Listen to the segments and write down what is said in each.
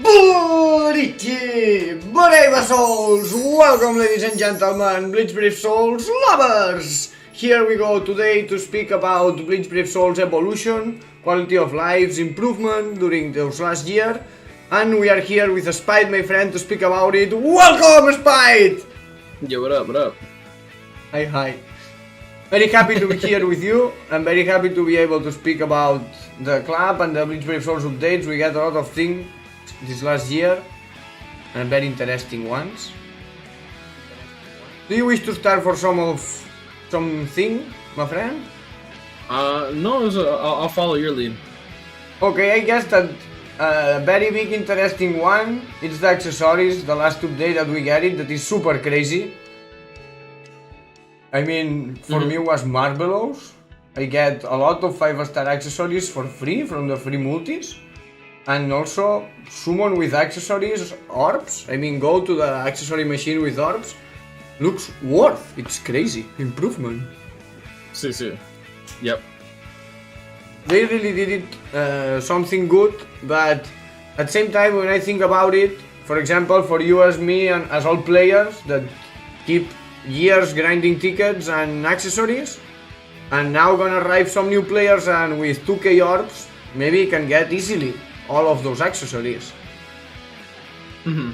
Bleach Souls! Welcome, ladies and gentlemen, Bleach Souls lovers! Here we go today to speak about Bleach Souls evolution, quality of life improvement during those last year, and we are here with Spite, my friend, to speak about it. Welcome, Spite! Yo, what up, what up? Hi. Very happy to be here with you. I'm very happy to be able to speak about the club and the Bleach Souls updates. We got a lot of things this last year, and very interesting ones. Do you wish to start for something, my friend? No, I'll follow your lead. Okay, I guess that a very big interesting one is the accessories, the last update that we got that is super crazy. I mean, for me it was marvelous. I get a lot of 5-star accessories for free from the free multis. And also, summon with accessories, orbs. I mean, go to the accessory machine with orbs. Looks worth. It's crazy. Improvement. See. Yep. They really did it something good, but at the same time, when I think about it, for example, for you as me and as all players that keep years grinding tickets and accessories, and now gonna arrive some new players and with 2k orbs, maybe you can get easily all of those accessories. I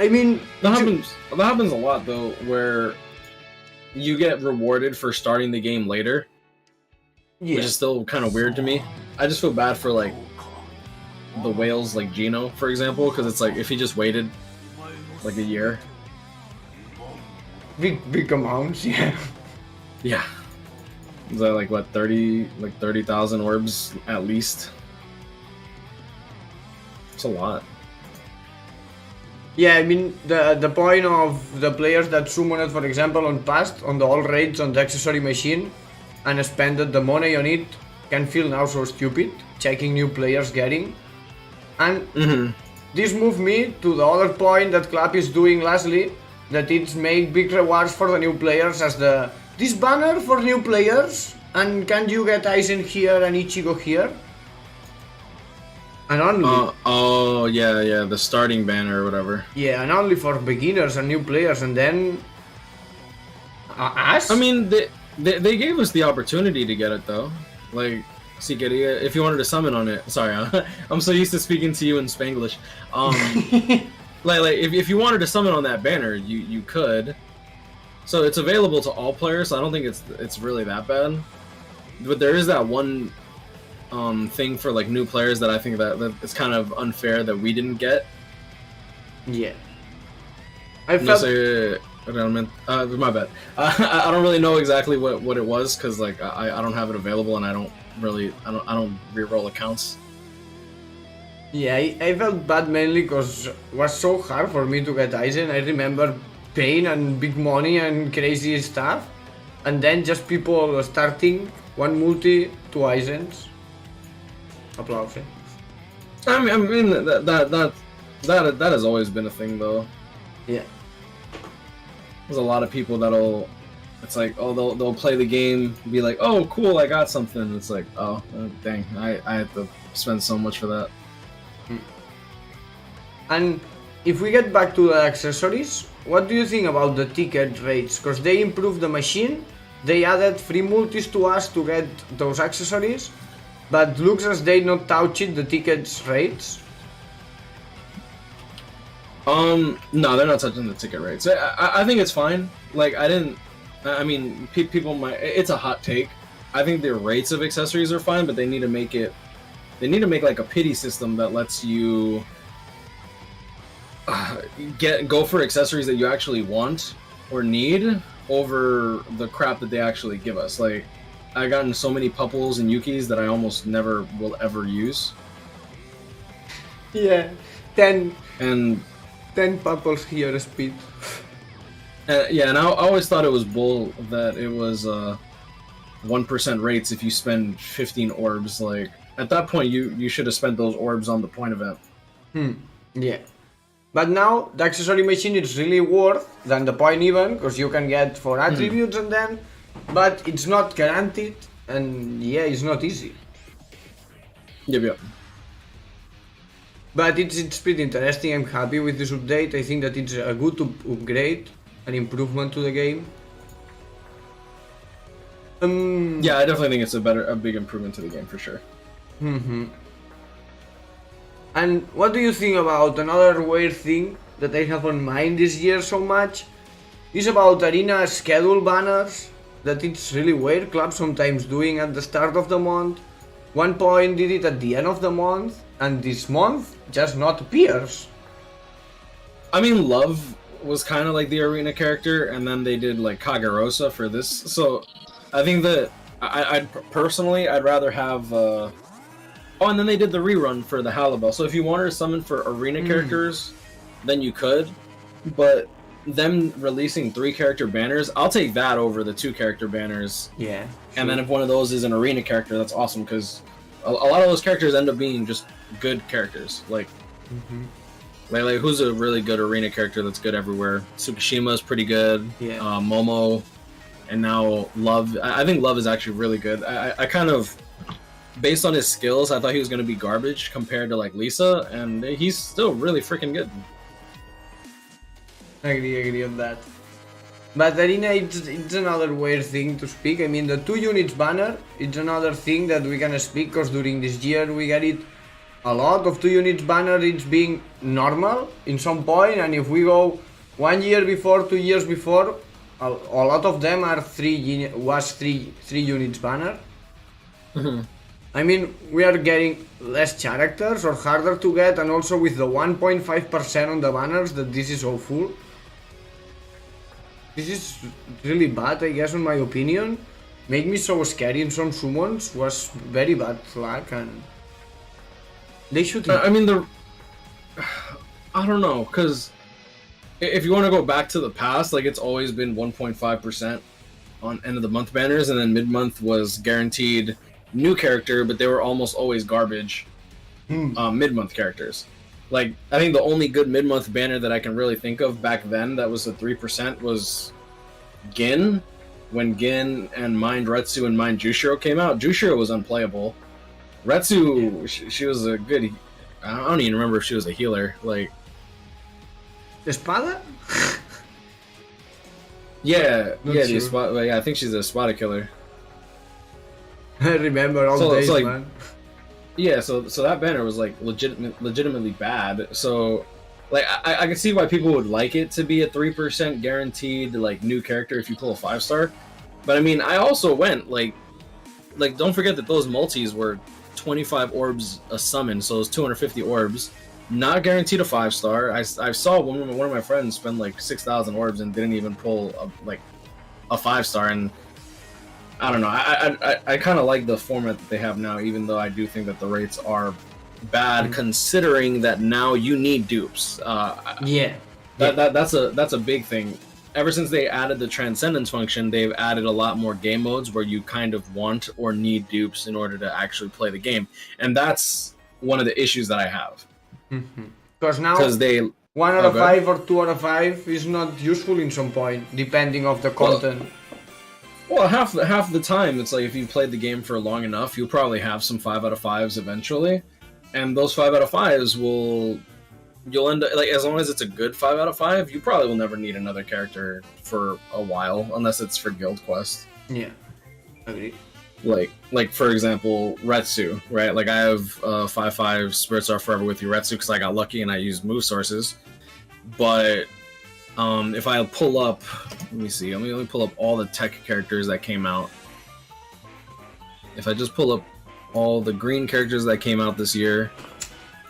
mean, that happens a lot though, where you get rewarded for starting the game later, which is still kind of weird to me. I just feel bad for like the whales, like Gino, for example, because it's like if he just waited like a year. Big amounts, yeah. Yeah. Is that like what, 30,000 orbs at least? It's a lot. Yeah, I mean the point of the players that summoned, for example, on the all raids on the accessory machine and spended the money on it can feel now so stupid, checking new players getting. And this moved me to the other point that Club is doing lastly, that it's made big rewards for the new players as this banner for new players, and can you get Aizen here and Ichigo here? And only yeah, the starting banner or whatever. Yeah, and only for beginners and new players, and then us? I mean, they gave us the opportunity to get it though. Like, Sikeria, if you wanted to summon on it. Sorry, I'm so used to speaking to you in Spanglish. Like if you wanted to summon on that banner, you could. So it's available to all players. So I don't think it's really that bad. But there is that one thing for like new players that I think that it's kind of unfair that we didn't get. Yeah. I felt. My bad. I don't really know exactly what it was because like I don't have it available and I don't reroll accounts. Yeah, I felt bad mainly because it was so hard for me to get Aizen. I remember pain and big money and crazy stuff, and then just people starting one multi, 2 Aizens. Applause. I mean that has always been a thing though. Yeah. There's a lot of people it's like, oh, they'll play the game, be like, oh, cool, I got something. It's like, oh, dang, I had to spend so much for that. And if we get back to the accessories, what do you think about the ticket rates? Because they improved the machine, they added free multis to us to get those accessories, but looks as they not touched the tickets rates. No, they're not touching the ticket rates. I think it's fine. Like, people might, it's a hot take. I think the rates of accessories are fine, but they need to make like a pity system that lets you go for accessories that you actually want or need over the crap that they actually give us. Like, I've gotten so many Pupples and Yukis that I almost never will ever use. Yeah, 10 Pupples here, speed. Yeah, and I always thought it was bull that it was 1% rates if you spend 15 orbs. Like, at that point, you should have spent those orbs on the point event. Yeah. But now, the accessory machine is really worth than the point even, because you can get 4 attributes and then, but it's not guaranteed, and yeah, it's not easy. Yep. But it's pretty interesting. I'm happy with this update. I think that it's a good upgrade, an improvement to the game. Yeah, I definitely think it's a big improvement to the game for sure. And what do you think about another weird thing that I have on mind this year so much? Is about arena schedule banners. That it's really weird. Club sometimes doing at the start of the month. One point did it at the end of the month, and this month just not appears. I mean, Love was kind of like the arena character, and then they did like Kagarosa for this. So I think that I'd personally, I'd rather have. Oh, and then they did the rerun for the Halibel. So if you wanted to summon for arena characters, then you could. But them releasing 3-character banners, I'll take that over the 2-character banners. Yeah. Sure. And then if one of those is an arena character, that's awesome because a lot of those characters end up being just good characters. Like, like who's a really good arena character that's good everywhere? Tsukishima is pretty good. Yeah. Momo, and now Love. I think Love is actually really good. I kind of, based on his skills, I thought he was going to be garbage compared to like Lisa, and he's still really freaking good. Agree on that. But arena, it's another weird thing to speak. I mean, the 2 units banner, it's another thing that we can speak because during this year we got it a lot of 2 units banner. It's being normal in some point, and if we go 1 year before, 2 years before, a lot of them are 3 units banner. I mean, we are getting less characters or harder to get, and also with the 1.5% on the banners, that this is so full. This is really bad, I guess, in my opinion. Made me so scary in some summons, was very bad luck, and they should. I mean, I don't know, because if you want to go back to the past, like it's always been 1.5% on end of the month banners, and then mid month was guaranteed new character, but they were almost always garbage mid month characters. Like, I think the only good mid-month banner that I can really think of back then that was a 3% was Gin. When Gin and Mind Retsu and Mind Jushiro came out, Jushiro was unplayable. Retsu, she was a good... I don't even remember if she was a healer. Like... Espada? Yeah, sure. I think she's a Espada killer. I remember all days, like, man. Yeah, so that banner was like legitimately bad. So, like, I can see why people would like it to be a 3% guaranteed like new character if you pull a 5-star. But I mean, I also went like don't forget that those multis were 25 orbs a summon, so it was 250 orbs, not guaranteed a 5-star. I saw one of my friends spend like 6,000 orbs and didn't even pull a 5-star, and I don't know. I kind of like the format that they have now, even though I do think that the rates are bad, considering that now you need dupes. That's a big thing. Ever since they added the Transcendence function, they've added a lot more game modes where you kind of want or need dupes in order to actually play the game, and that's one of the issues that I have. Because now, 1 out of 5 or 2 out of 5 is not useful in some point, depending of the content. Well, half the time, it's like if you played the game for long enough, you'll probably have some 5 out of 5s eventually, and those 5 out of 5s you'll end up, like, as long as it's a good 5 out of 5, you probably will never need another character for a while, unless it's for Guild Quest. Yeah, agree. Like for example, Retsu, right? Like, I have 5/5 Spirits Are Forever With You Retsu because I got lucky and I used move sources, but if I pull up, let me see, let me pull up all the tech characters that came out. If I just pull up all the green characters that came out this year,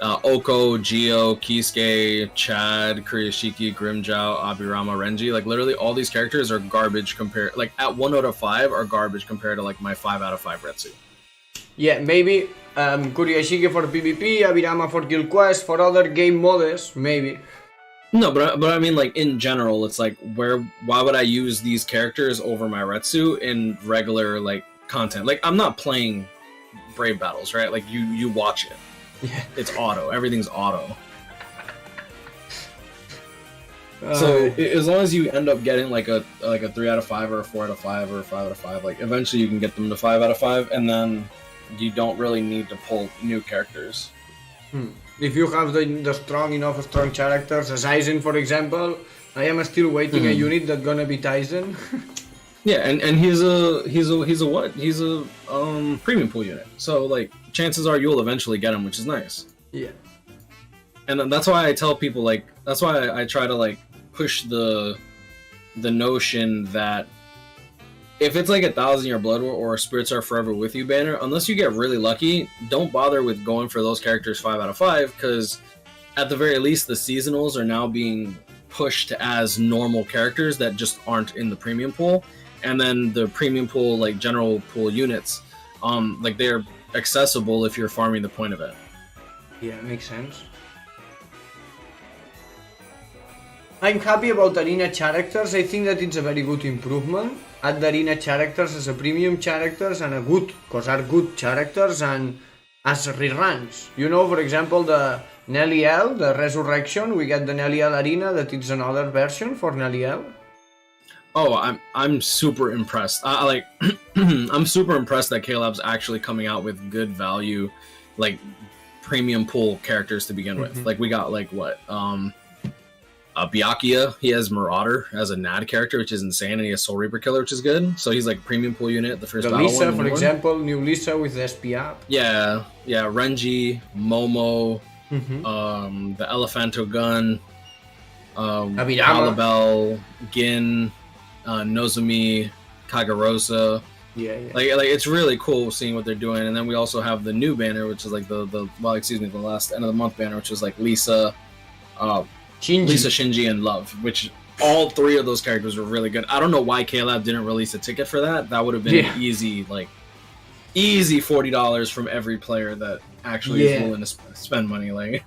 Oko, Gio, Kisuke, Chad, Kuryoshiki, Grimjow, Abirama, Renji, like literally all these characters are garbage compared, like at 1 out of 5 are garbage compared to like my 5 out of 5 Retsu. Yeah, maybe Kuryoshiki for PvP, Abirama for Guild Quest, for other game modes, maybe. No, but I mean, like, in general, it's like, why would I use these characters over my Retsu in regular, like, content? Like, I'm not playing Brave Battles, right? Like, you watch it. Yeah. It's auto. Everything's auto. So, as long as you end up getting, like a 3 out of 5 or a 4 out of 5 or a 5 out of 5, like, eventually you can get them to 5 out of 5, and then you don't really need to pull new characters. If you have the strong characters, as Aizen for example, I am still waiting a unit that's gonna be Tyson. Yeah, and he's a what? He's a premium pool unit. So like chances are you'll eventually get him, which is nice. Yeah. And that's why I tell people, like, that's why I try to like push the notion that if it's like 1,000 Year Blood War or Spirits Are Forever With You banner, unless you get really lucky, don't bother with going for those characters 5 out of 5, because at the very least the seasonals are now being pushed as normal characters that just aren't in the premium pool, and then the premium pool, like general pool units, like they're accessible if you're farming the point of it. Yeah, makes sense. I'm happy about Arena characters. I think that it's a very good improvement. Add the Arena characters as a premium characters and a good, because are good characters and as reruns. You know, for example, the Nelly L, the Resurrection, we get the Nelly L Arena, that it's another version for Nelly L. Oh, I'm super impressed. I'm super impressed that KLab's actually coming out with good value, like premium pool characters to begin with. Like we got like what, Byakuya, he has Marauder as a NAD character, which is insane, and he has Soul Reaper Killer, which is good. So he's like premium pool unit, the first the battle Lisa, one. for example, new Lisa with SP up. Yeah, Renji, Momo, the Elephanto Gun, Alabel, Gin, Nozomi, Kagarosa. Yeah. Like it's really cool seeing what they're doing. And then we also have the new banner, which is like the last end of the month banner, which is like Lisa, Shinji, and Love, which all 3 of those characters were really good. I don't know why KLab didn't release a ticket for that. That would have been an easy $40 from every player that actually is willing to spend money. Like,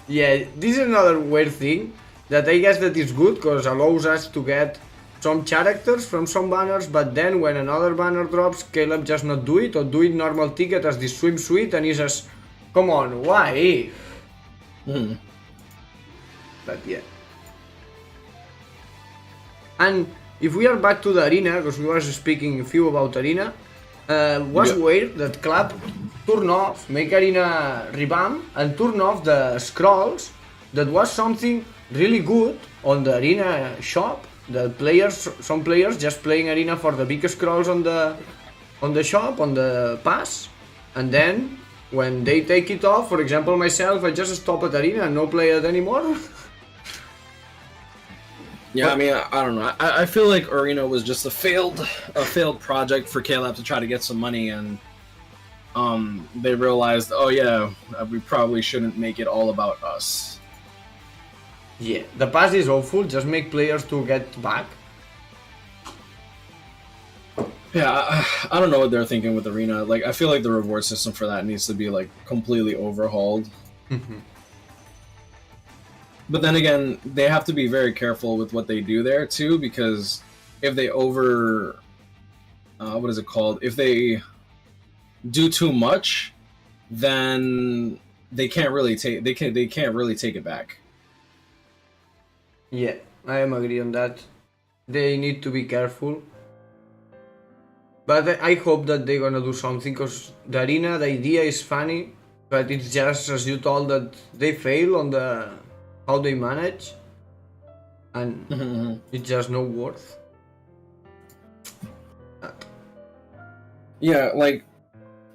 yeah, this is another weird thing that I guess that is good because allows us to get some characters from some banners, but then when another banner drops, KLab just not do it or do it normal ticket as the swimsuit, and he says, "Come on, why?" But yeah. And if we are back to the arena, because we were speaking a few about arena, was weird that Club turn off, make arena revamp, and turn off the scrolls. That was something really good on the arena shop. The players, some players just playing arena for the big scrolls on the shop, on the pass, and then when they take it off, for example myself, I just stop at arena and no play it anymore. Yeah, I mean, I don't know. I feel like Arena was just a failed project for KLab to try to get some money, and they realized, oh yeah, we probably shouldn't make it all about us. Yeah, the pass is awful. Just make players to get back. Yeah, I don't know what they're thinking with Arena. Like, I feel like the reward system for that needs to be like completely overhauled. But then again, they have to be very careful with what they do there too, because if they what is it called? If they do too much, then they can't really take it back. Yeah, I am agree on that. They need to be careful. But I hope that they're gonna do something, because the arena, the idea is funny, but it's just as you told that they fail on the how they manage, and it's just no worth. Yeah, like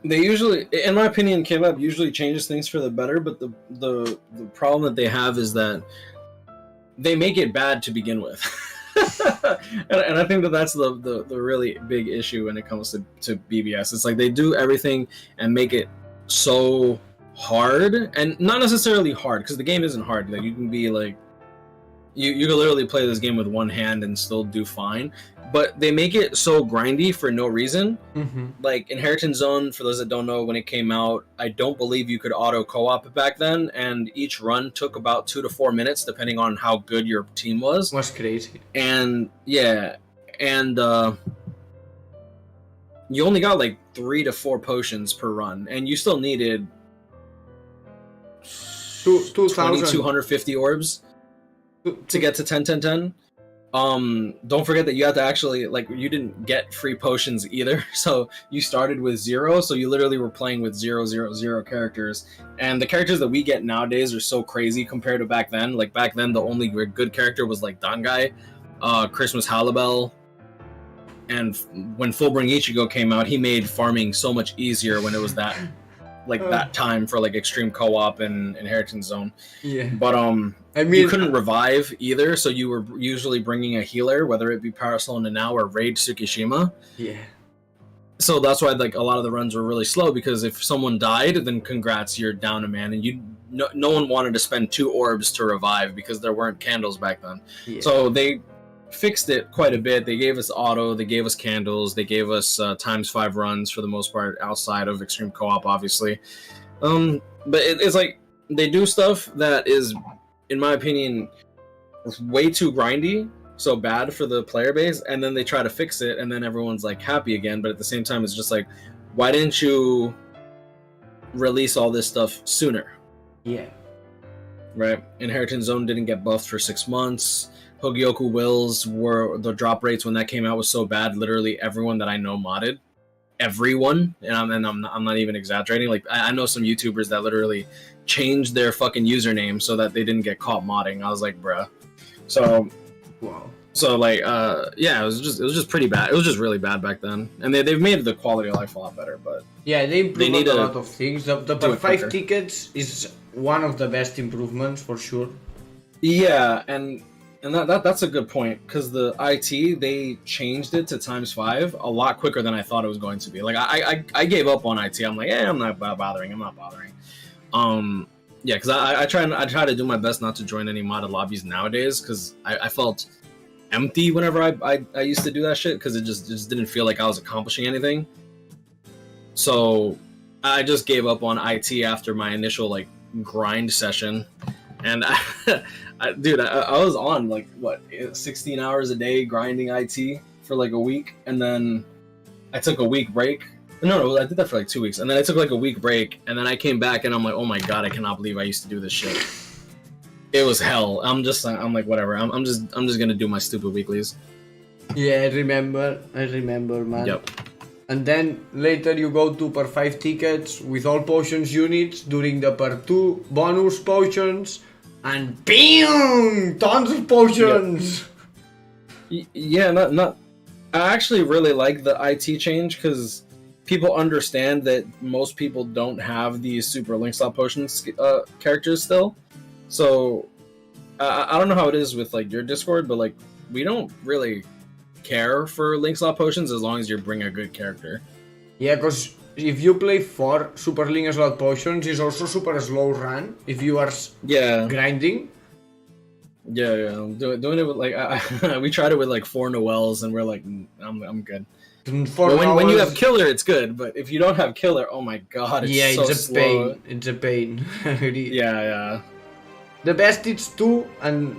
they usually, in my opinion, KLab usually changes things for the better, but the problem that they have is that they make it bad to begin with. and I think that's the really big issue when it comes to BBS. It's like they do everything and make it so hard, and not necessarily hard, because the game isn't hard. Like, you can be like, you can literally play this game with one hand and still do fine, but they make it so grindy for no reason. Like Inheritance Zone, for those that don't know, when it came out, I don't believe you could auto co-op it back then, and each run took about 2 to 4 minutes depending on how good your team was. Was crazy. And yeah, and you only got like 3 to 4 potions per run, and you still needed 2,250 orbs to get to 10-10-10. Don't forget that you have to actually, like, you didn't get free potions either. So you started with 0. So you literally were playing with 0 characters. And the characters that we get nowadays are so crazy compared to back then. Like, back then, the only good character was, like, Bankai, Christmas Halibel. And when Fullbring Ichigo came out, he made farming so much easier when it was that, like, that time for, like, Extreme Co-op and Inheritance Zone. Yeah. But, I mean, you couldn't revive either, so you were usually bringing a healer, whether it be Parasol Nanao or Raid Tsukishima. Yeah. So that's why, like, a lot of the runs were really slow, because if someone died, then congrats, you're down a man, and no one wanted to spend 2 orbs to revive because there weren't candles back then. Yeah. So they fixed it quite a bit. They gave us auto, they gave us candles, they gave us ×5 runs for the most part, outside of Extreme Co-op, obviously. But it's like they do stuff that is, in my opinion, way too grindy, so bad for the player base, and then they try to fix it, and then everyone's like happy again. But at the same time, it's just like, why didn't you release all this stuff sooner? Yeah. Right? Inheritance Zone didn't get buffed for 6 months. Hogyoku Wills were, the drop rates when that came out was so bad, literally everyone that I know modded. Everyone, and I'm not even exaggerating. Like, I know some YouTubers that literally changed their fucking username so that they didn't get caught modding. I was like, bruh. So, wow. So like, yeah, it was just pretty bad. It was just really bad back then, and they've made the quality of life a lot better. But yeah, they improved a lot of things. The per 5 tickets is one of the best improvements for sure. Yeah, and that's a good point, because the IT, they changed it to ×5 a lot quicker than I thought it was going to be. Like, I gave up on IT. I'm like, I'm not bothering. Yeah, because I try to do my best not to join any modded lobbies nowadays, because I felt empty whenever I used to do that shit, because it just didn't feel like I was accomplishing anything. So I just gave up on IT after my initial, like, grind session. And dude, I was on, like, what, 16 hours a day grinding IT for like a week, and then I took a week break. No, I did that for like 2 weeks, and then I took like a week break, and then I came back, and I'm like, oh my god, I cannot believe I used to do this shit. It was hell. I'm like, whatever. I'm just gonna do my stupid weeklies. Yeah, I remember, man. Yep. And then later you go to per 5 tickets with all potions units during the per 2 bonus potions, and BAM! Tons of potions! Yep. Yeah, not. I actually really like the IT change, because people understand that most people don't have these super link slot potions characters still. So I don't know how it is with, like, your Discord, but, like, we don't really care for link slot potions as long as you bring a good character. Yeah, because if you play 4 super link slot potions, it's also super slow run if you are grinding. Yeah. Doing it with, like, we tried it with like 4 Noels, and we're like, I'm good. When you have killer, it's good, but if you don't have killer, oh my god, it's so slow. Pain. It's a pain. Yeah. The best is 2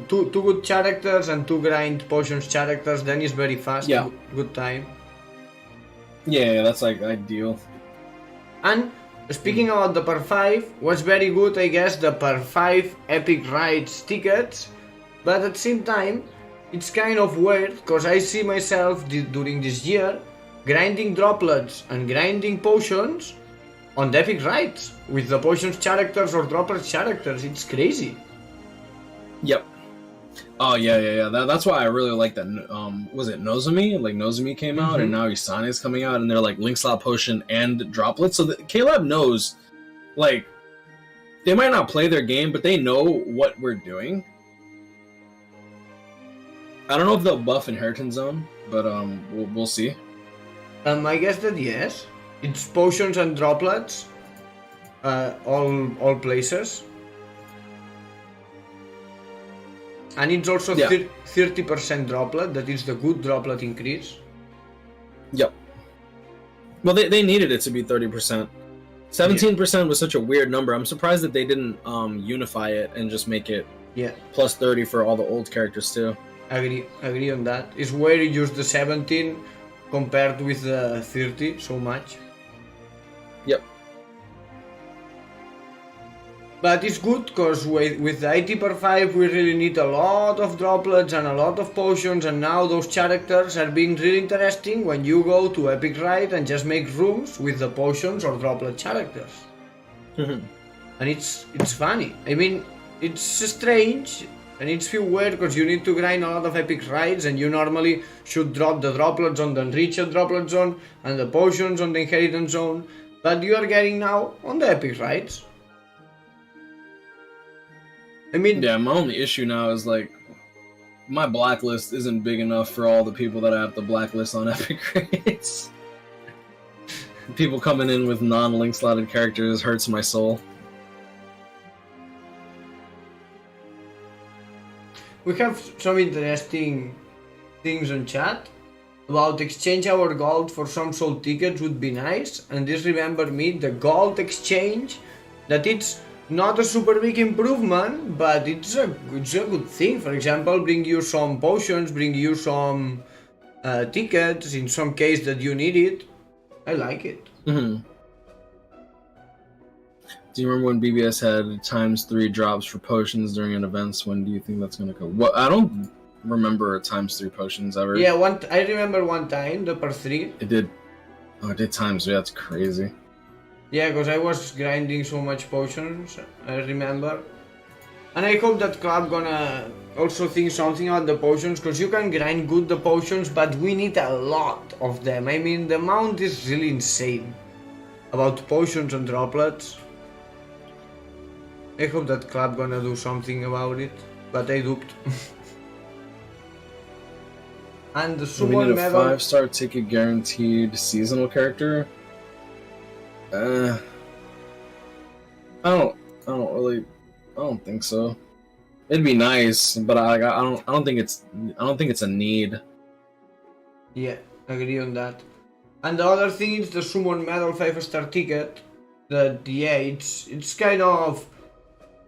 good characters and 2 grind potions characters, then it's very fast. Yeah. Good time. Yeah, that's like ideal. And speaking about the per 5, what's very good, I guess, the per 5 epic rides tickets, but at the same time, it's kind of weird, because I see myself during this year grinding droplets and grinding potions on the epic rides with the potions characters or droplets characters. It's crazy. Yep. Oh yeah. That's why I really like that. Was it Nozomi? Like, Nozomi came out, and now Isane is coming out, and they're like link slot potion and droplets. So the KLab knows, like, they might not play their game, but they know what we're doing. I don't know if they'll buff Inheritance Zone, but we'll see. I guess that yes, it's potions and droplets, all places, and it's also 30% droplet. That is the good droplet increase. Yep. Well, they needed it to be 30%. 17% was such a weird number. I'm surprised that they didn't unify it and just make it plus 30 for all the old characters too. Agree on that. It's where you use the 17 compared with the 30 so much. Yep. But it's good because with the 80 per 5 we really need a lot of droplets and a lot of potions, and now those characters are being really interesting when you go to Epic Ride and just make rooms with the potions or droplet characters. And it's funny. I mean, it's strange and it's feel weird because you need to grind a lot of Epic Rides, and you normally should drop the droplets on the Enriched Droplet Zone and the potions on the Inheritance Zone, but you are getting now on the Epic Rides. I mean, yeah, my only issue now is like my blacklist isn't big enough for all the people that I have to blacklist on Epic Raids. People coming in with non-link slotted characters hurts my soul. we have some interesting things on chat about exchange our gold for some soul tickets would be nice, and this remember me the gold exchange, that it's not a super big improvement, but it's a good thing. For example, bring you some potions, bring you some tickets in some case that you need it. I like it. Do you remember when BBS had ×3 drops for potions during events? When do you think that's gonna come? Well, I don't remember ×3 potions ever. Yeah, I remember one time the per 3. It did. Oh, it did ×3. That's crazy. Yeah, because I was grinding so much potions, I remember. And I hope that club gonna also think something about the potions, because you can grind good the potions, but we need a lot of them. I mean, the amount is really insane about potions and droplets. I hope that club gonna do something about it, but I duped. And the We summon need a medal. 5-star ticket guaranteed seasonal character. I don't think so. It'd be nice, but I don't think it's a need. Yeah, agree on that. And the other thing is the summon medal 5-star ticket. That yeah, it's kind of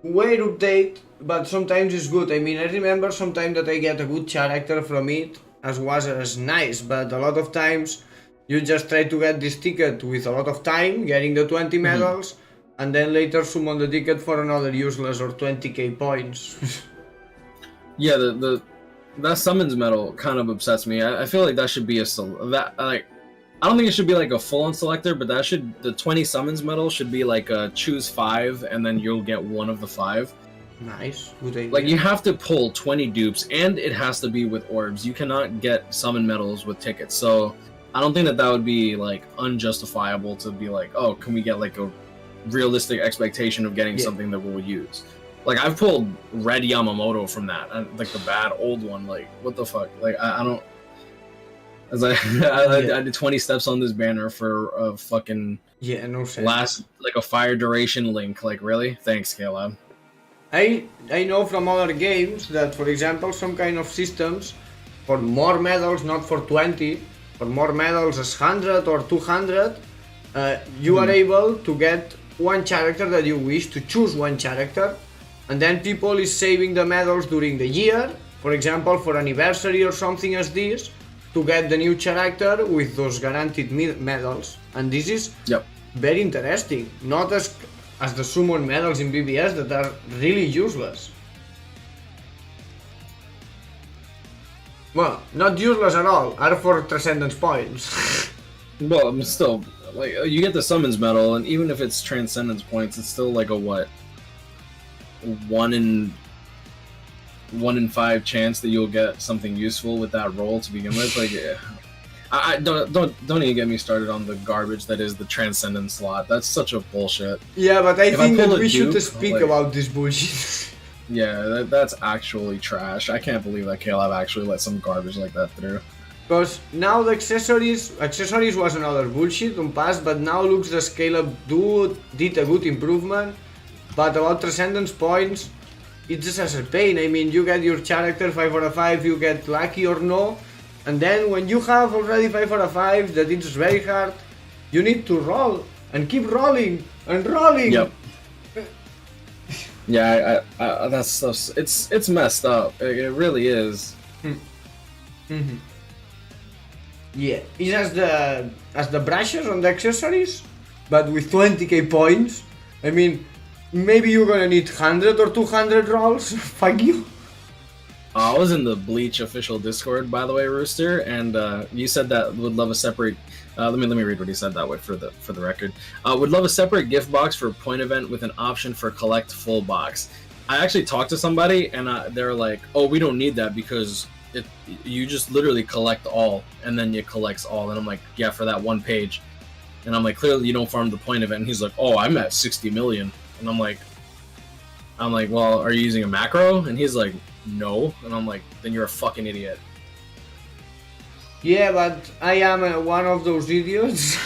weird update, but sometimes it's good. I mean, I remember sometimes that I get a good character from it, as nice, but a lot of times you just try to get this ticket with a lot of time, getting the 20 medals, and then later summon the ticket for another useless or 20k points. Yeah, that summons medal kind of upsets me. I feel like that should be I don't think it should be like a full-on selector, but the 20 summons medal should be like a choose 5 and then you'll get one of the 5. Nice, good idea. Like, you have to pull 20 dupes, and it has to be with orbs. You cannot get summon medals with tickets, so I don't think that would be like unjustifiable to be like, oh, can we get like a realistic expectation of getting something that we'll use? Like, I've pulled Red Yamamoto from that, like the bad old one. Like, what the fuck? Like, I don't. As I did 20 steps on this banner for a fucking no sense. Last like a fire duration link. Like, really? Thanks, KLab. I know from other games that, for example, some kind of systems for more medals, not for 20, for more medals as 100 or 200, you are able to get one character that you wish, to choose one character, and then people is saving the medals during the year, for example, for anniversary or something as this, to get the new character with those guaranteed medals. And this is very interesting, not as the summon medals in BBS that are really useless. Well, not useless at all, are for Transcendence points. Well, I'm still, like, you get the summons medal, and even if it's Transcendence points, it's still like a what? 1 in 5 chance that you'll get something useful with that roll to begin with. Like, I don't even get me started on the garbage that is the Transcendence slot. That's such a bullshit. Yeah, but I think that we should speak about this bullshit. Yeah, that's actually trash. I can't believe that KLab actually let some garbage like that through. Because now the accessories was another bullshit on past, but now looks the KLab did a good improvement. But about Transcendence points, it's just as a pain. I mean, you get your character 5 out of 5, you get lucky or no, and then when you have already 5 out of 5, that it's very hard, you need to roll and keep rolling and rolling. Yep. Yeah, I that's so, it's messed up. It really is. Yeah, it's as the brushes on the accessories, but with 20k points. I mean, maybe you're gonna need 100 or 200 rolls. Fuck you. I was in the Bleach official Discord, by the way, Rooster, and you said that would love a separate. Let me read what he said that way for the record. Would love a separate gift box for point event with an option for collect full box. I actually talked to somebody, and they're like, "Oh, we don't need that because you just literally collect all, and then it collects all." And I'm like, "Yeah, for that one page." And I'm like, "Clearly you don't farm the point event." And he's like, "Oh, I'm at 60 million." And I'm like, "Well, are you using a macro?" And he's like, "No." And I'm like, "Then you're a fucking idiot." Yeah, but I am one of those idiots.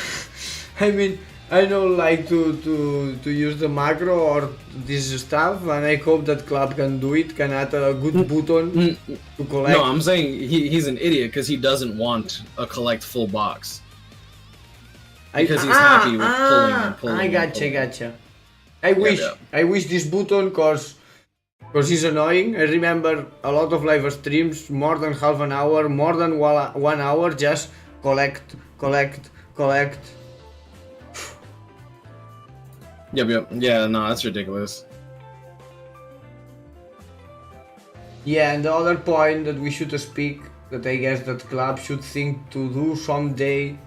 I mean, I don't like to use the macro or this stuff, and I hope that club can do it, can add a good button to collect. No, I'm saying he's an idiot because he doesn't want a collect full box. Because he's happy with pulling and pulling. I gotcha. I wish this button because it's annoying. I remember a lot of live streams, more than half an hour, more than 1 hour, just collect. Yep. Yeah, no, that's ridiculous. Yeah, and the other point that we should speak, that I guess that club should think to do someday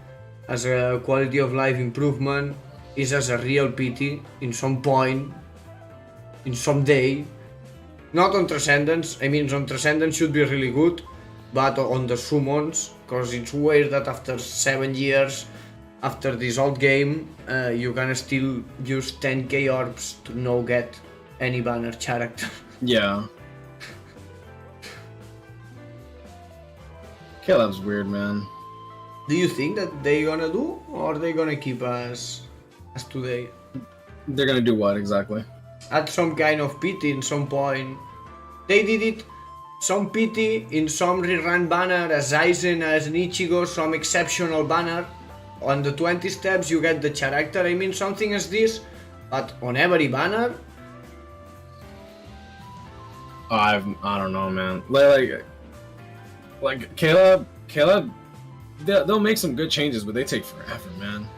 as a quality of life improvement, is as a real pity in some point, in some day. Not on Transcendence. I mean, on Transcendence should be really good, but on the summons, because it's weird that after 7 years, after this old game, you can still use 10k orbs to no get any banner character. Yeah. KLab's weird, man. Do you think that they gonna do, or they gonna keep as today? They're gonna do what exactly? Add some kind of pity in some point. They did it, some pity in some rerun banner as Aizen, as Ichigo, some exceptional banner. On the 20 steps you get the character, I mean something as this, but on every banner? I don't know, man. Like KLab, they'll make some good changes, but they take forever, man.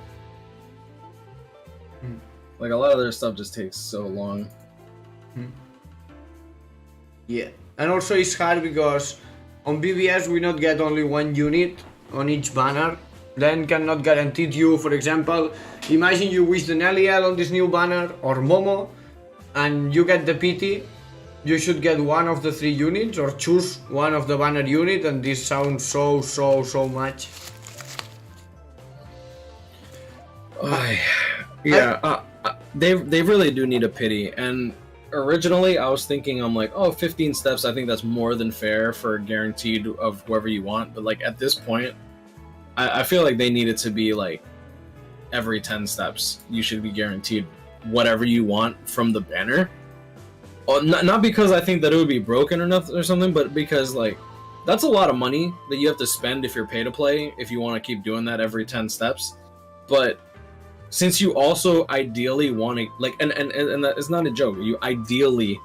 Like a lot of their stuff just takes so long. Yeah, and also it's hard because on BBS we not get only one unit on each banner. Then cannot guarantee you, for example, imagine you wish the Neliel on this new banner or Momo, and you get the PT. You should get one of the 3 units or choose one of the banner unit, and this sounds so much. Yeah, they really do need a pity. And originally I was thinking, I'm like, oh, 15 steps, I think that's more than fair for a guaranteed of whoever you want. But like at this point, I feel like they need it to be like every 10 steps you should be guaranteed whatever you want from the banner. Not because I think that it would be broken or nothing or something, but because like that's a lot of money that you have to spend if you're pay to play, if you want to keep doing that every 10 steps. But since you also ideally want to like, and that it's not a joke, you ideally,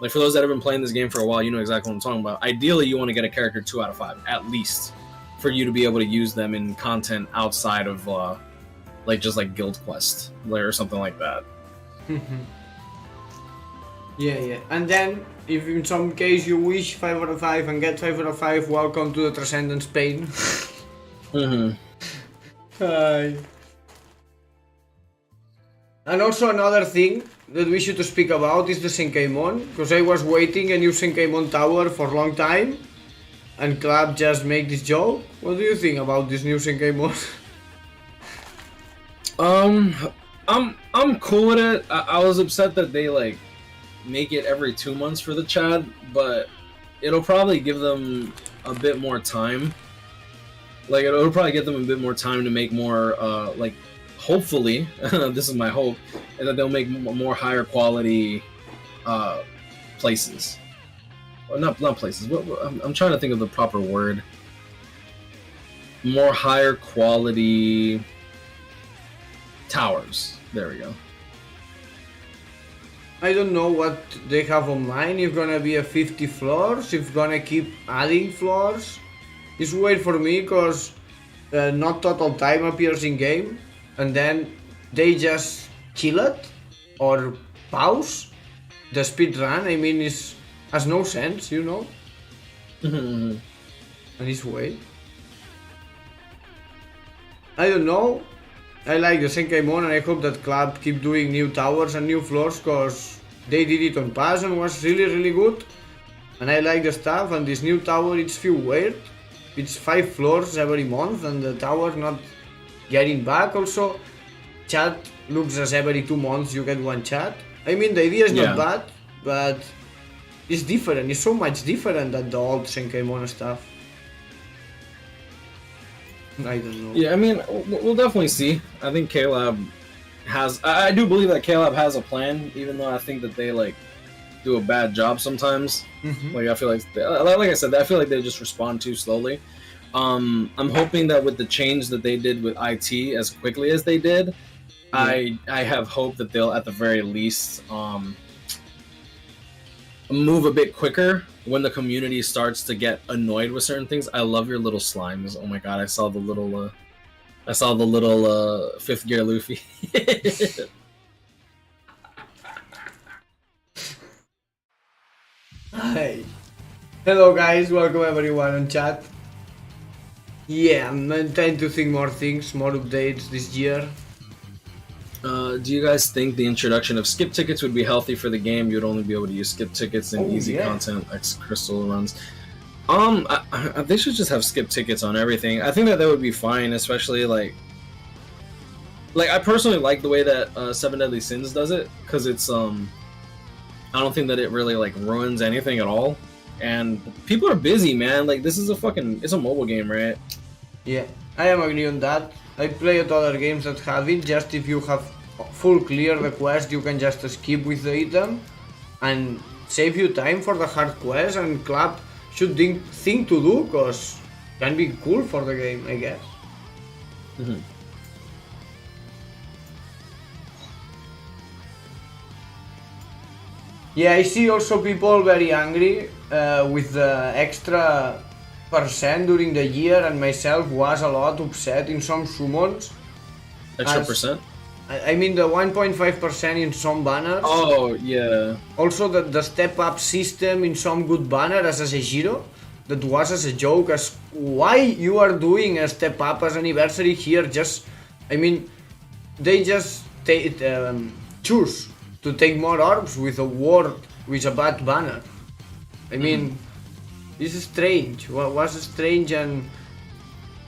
like for those that have been playing this game for a while, you know exactly what I'm talking about. Ideally you want to get a character 2 out of 5 at least, for you to be able to use them in content outside of like just like guild quest or something like that. Yeah. And then if in some case you wish 5 out of 5 and get 5 out of 5, welcome to the Transcendence pain. Hi. And also another thing that we should speak about is the Senkaimon, because I was waiting a new Senkaimon Tower for a long time, and Club just make this joke. What do you think about this new Senkaimon? I'm cool with it. I was upset that they like make it every 2 months for the Chad, but it'll probably give them a bit more time. Like it'll probably give them a bit more time to make more like hopefully this is my hope, and that they'll make more higher quality places. Or not places. I'm trying to think of the proper word. More higher quality towers. There we go. I don't know what they have on mind. If gonna be a 50 floors, if gonna keep adding floors. It's weird for me because not total time appears in game, and then they just kill it, or pause the speed run. I mean, has no sense, you know. And it's way. I don't know. I like the Senkaimon and I hope that KLab keep doing new towers and new floors because they did it on Pass and was really good. And I like the stuff, and this new tower, it's feel weird. It's 5 floors every month and the tower not getting back. Also, chat looks as every 2 months you get one chat. I mean, the idea is not bad, but it's different. It's so much different than the old Senkaimon stuff. I don't know. Yeah, I mean, we'll definitely see. I think KLab has... I do believe that KLab has a plan, even though I think that they, like, do a bad job sometimes. Like, I feel like... like I said, I feel like they just respond too slowly. I'm hoping that with the change that they did with IT as quickly as they did, I have hope that they'll, at the very least, move a bit quicker when the community starts to get annoyed with certain things. I love your little slimes. Oh my god, I saw the little 5th gear Luffy. Hi. Hello guys, welcome everyone on chat. Yeah, I'm trying to think more things, more updates this year. Do you guys think the introduction of skip tickets would be healthy for the game? You'd only be able to use skip tickets in easy content like crystal runs. They should just have skip tickets on everything. I think that would be fine, especially like I personally like the way that 7 Deadly Sins does it, because it's I don't think that it really like ruins anything at all. And people are busy, man. Like, this is it's a mobile game, right? Yeah, I am agree on that. I played other games that have it. Just if you have full clear the quest, you can just skip with the item and save you time for the hard quest. And KLab should think to do, cause can be cool for the game, I guess. Yeah, I see also people very angry with the extra percent during the year, and myself was a lot upset in some summons. Extra percent? I mean the 1.5% in some banners. Oh, yeah. Also the step up system in some good banner as a Giro. That was as a joke, as why you are doing a step up as anniversary here. Just, I mean, they just choose to take more orbs with a word with a bad banner. I mean, this is strange. Was strange, and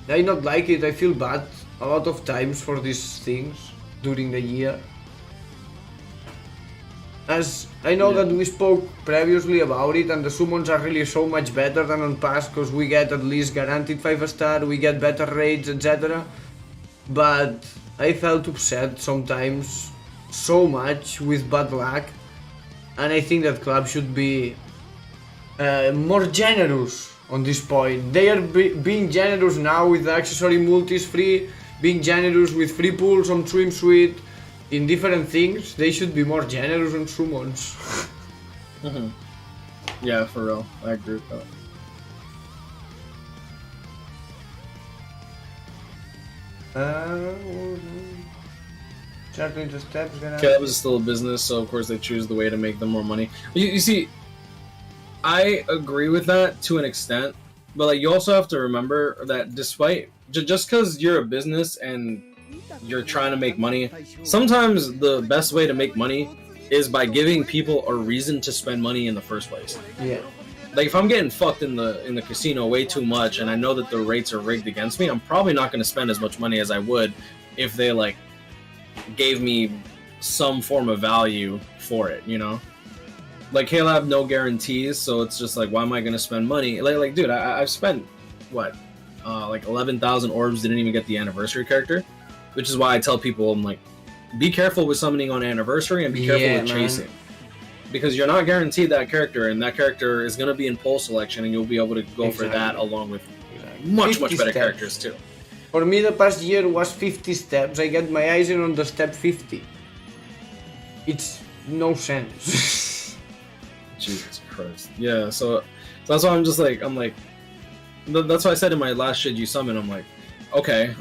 I not like it. I feel bad a lot of times for these things during the year. As I know that we spoke previously about it, and the summons are really so much better than on past, because we get at least guaranteed 5-star, we get better rates, etc. But I felt upset sometimes so much with bad luck, and I think that KLab should be more generous on this point. They are being generous now with the accessory multis free, being generous with free pulls on Swim Suite, in different things. They should be more generous on summons. Yeah, for real. I agree with that. Certainly the steps gonna... KLab is still a business, so of course they choose the way to make them more money. You see, I agree with that to an extent, but like you also have to remember that despite just because you're a business and you're trying to make money, sometimes the best way to make money is by giving people a reason to spend money in the first place. Yeah. Like if I'm getting fucked in the casino way too much and I know that the rates are rigged against me, I'm probably not going to spend as much money as I would if they like gave me some form of value for it, you know? Like KLab, no guarantees, so it's just like, why am I gonna spend money? Like dude, I've spent what, like 11,000 orbs, didn't even get the anniversary character, which is why I tell people, I'm like, be careful with summoning on anniversary and be careful with chasing, because you're not guaranteed that character, and that character is gonna be in poll selection, and you'll be able to go for that along with much better characters too. For me, the past year was 50 steps. I get my eyes in on the step 50. It's no sense. Jesus Christ. Yeah, so that's why I'm like, that's why I said in my last Should You Summon, I'm like, okay,